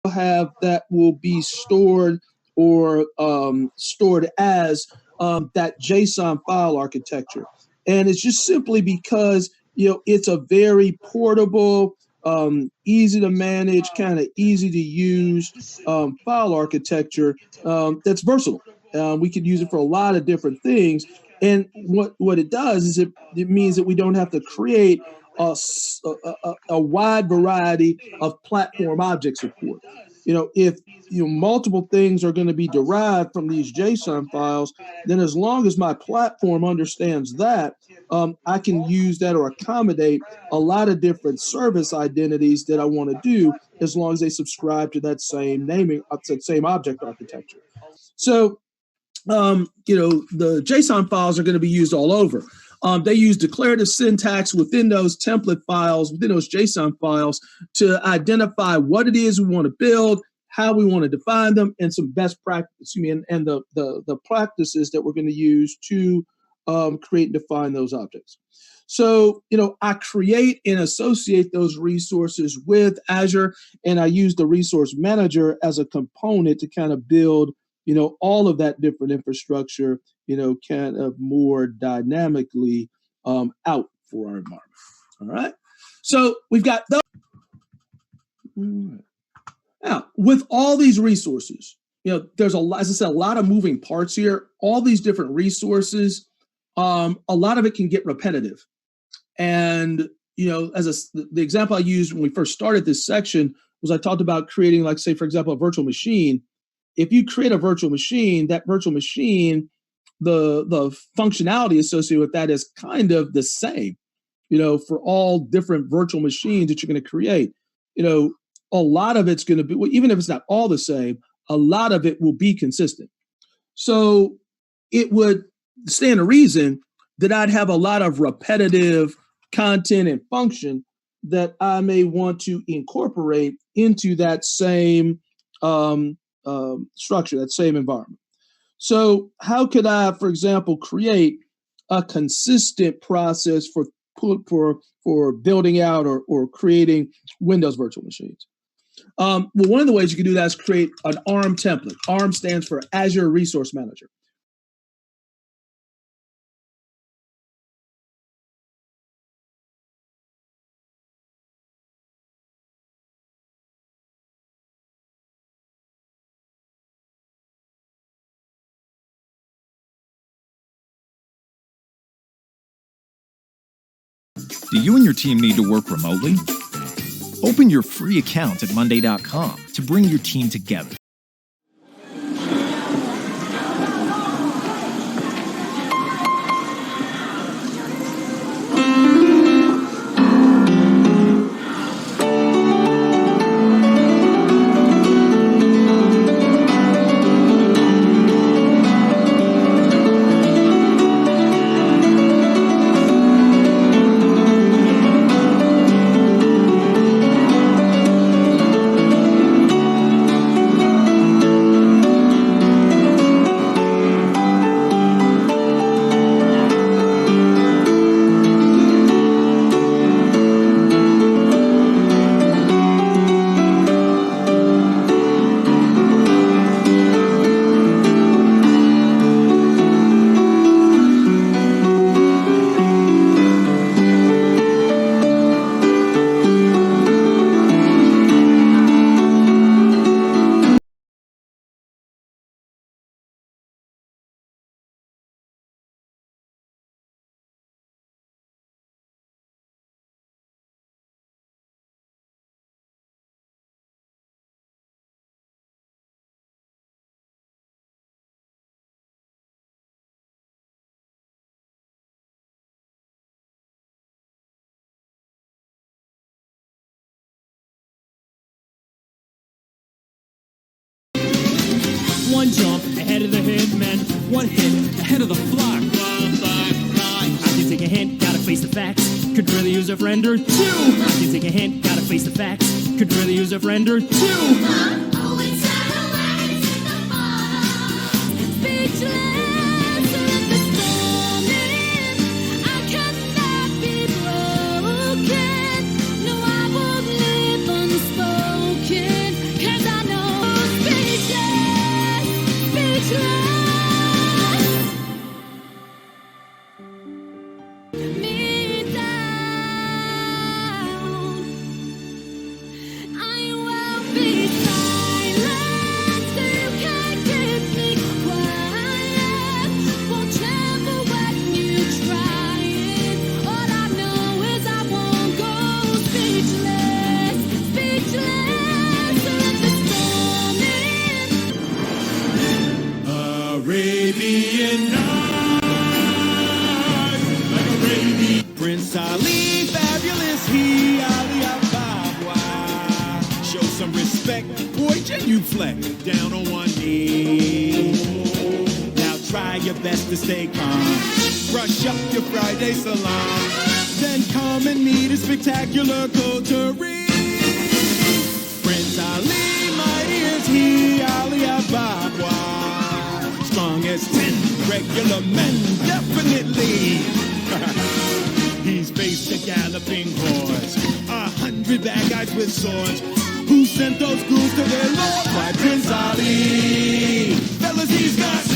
have that will be stored or stored as that JSON file architecture. And it's just simply because, it's a very portable, easy to manage, kind of easy to use file architecture that's versatile. We could use it for a lot of different things. And what it does is it means that we don't have to create a wide variety of platform object support. If multiple things are going to be derived from these JSON files, then as long as my platform understands that, I can use that or accommodate a lot of different service identities that I want to do, as long as they subscribe to that same naming, that same object architecture. So, the JSON files are going to be used all over. They use declarative syntax within those template files, within those JSON files, to identify what it is we want to build, how we want to define them, and some best practice, and the practices that we're going to use to create and define those objects. So, I create and associate those resources with Azure, and I use the resource manager as a component to kind of build all of that different infrastructure, kind of more dynamically out for our environment. All right. So we've got those. Now, with all these resources, there's as I said, a lot of moving parts here. All these different resources, a lot of it can get repetitive. And, the example I used when we first started this section was I talked about creating, like, say, for example, a virtual machine. If you create a virtual machine, that virtual machine, the functionality associated with that is kind of the same, for all different virtual machines that you're going to create. A lot of it's going to be, well, even if it's not all the same, a lot of it will be consistent. So it would stand to reason that I'd have a lot of repetitive content and function that I may want to incorporate into that same structure, that same environment. So how could I, for example, create a consistent process for building out or creating Windows virtual machines? Well, one of the ways you can do that is create an ARM template. ARM stands for Azure Resource Manager. Do you and your team need to work remotely? Open your free account at monday.com to bring your team together. One jump ahead of the hitmen, one hit ahead of the flock. I can take a hint, gotta face the facts. Could really use a friend or two. I can take a hint, gotta face the facts. Could really use a friend or two. Cause I Arabian Nights, like Arabian. Prince Ali, fabulous, he Ali Ababa. Show some respect, boy, genuflect down on one knee. Now try your best to stay calm. Brush up your Friday salam. Then come and meet a spectacular coterie. Prince Ali, mighty as he, Ali Ababa. Strong as 10 regular men, definitely. He's faced a galloping horse, 100 bad guys with swords. Who sent those ghouls to their lord? Why, Prince Ali. Fellas, he's got